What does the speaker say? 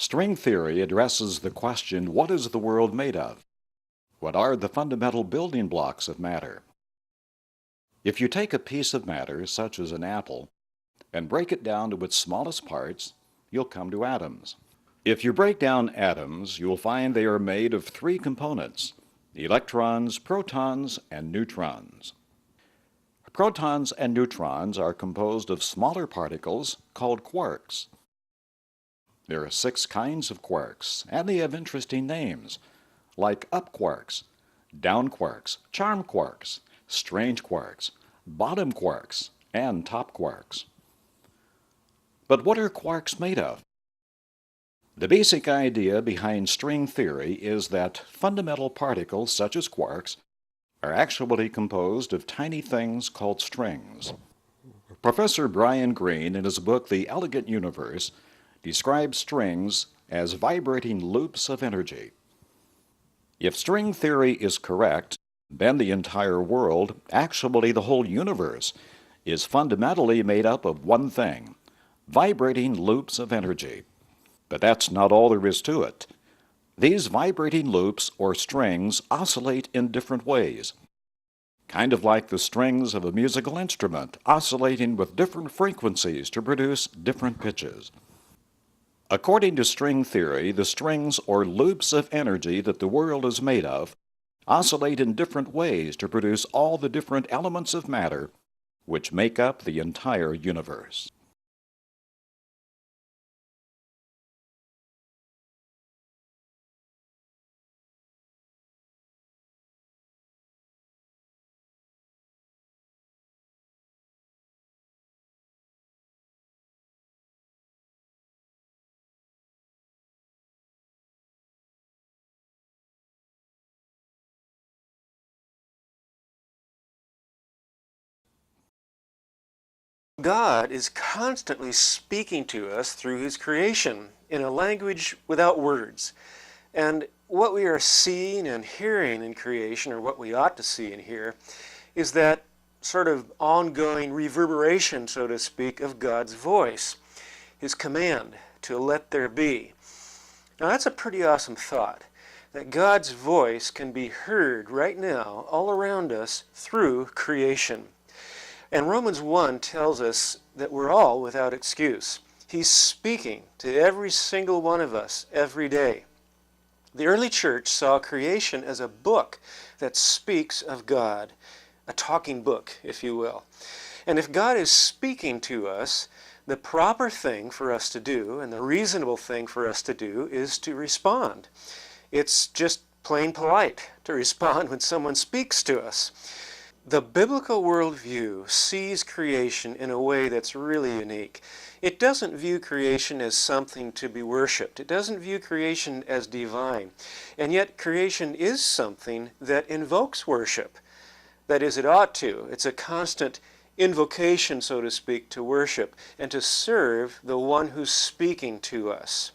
String theory addresses the question, what is the world made of? What are the fundamental building blocks of matter? If you take a piece of matter, such as an apple, and break it down to its smallest parts, you'll come to atoms. If you break down atoms, you'll find they are made of three components: electrons, protons, and neutrons. Protons and neutrons are composed of smaller particles called quarks. There are 6 kinds of quarks, and they have interesting names, like up quarks, down quarks, charm quarks, strange quarks, bottom quarks, and top quarks. But what are quarks made of? The basic idea behind string theory is that fundamental particles, such as quarks, are actually composed of tiny things called strings. Professor Brian Greene, in his book The Elegant Universe, describes strings as vibrating loops of energy. If string theory is correct, then the entire world, actually the whole universe, is fundamentally made up of one thing: vibrating loops of energy. But that's not all there is to it. These vibrating loops, or strings, oscillate in different ways, kind of like the strings of a musical instrument oscillating with different frequencies to produce different pitches. According to string theory, the strings, or loops of energy that the world is made of, oscillate in different ways to produce all the different elements of matter which make up the entire universe. God is constantly speaking to us through His creation in a language without words. And what we are seeing and hearing in creation, or what we ought to see and hear, is that sort of ongoing reverberation, so to speak, of God's voice, His command to let there be. Now that's a pretty awesome thought, that God's voice can be heard right now all around us through creation. And Romans 1 tells us that we're all without excuse. He's speaking to every single one of us every day. The early church saw creation as a book that speaks of God, a talking book, if you will. And if God is speaking to us, the proper thing for us to do, and the reasonable thing for us to do, is to respond. It's just plain polite to respond when someone speaks to us. The biblical worldview sees creation in a way that's really unique. It doesn't view creation as something to be worshipped. It doesn't view creation as divine. And yet creation is something that invokes worship. That is, it ought to. It's a constant invocation, so to speak, to worship and to serve the one who's speaking to us.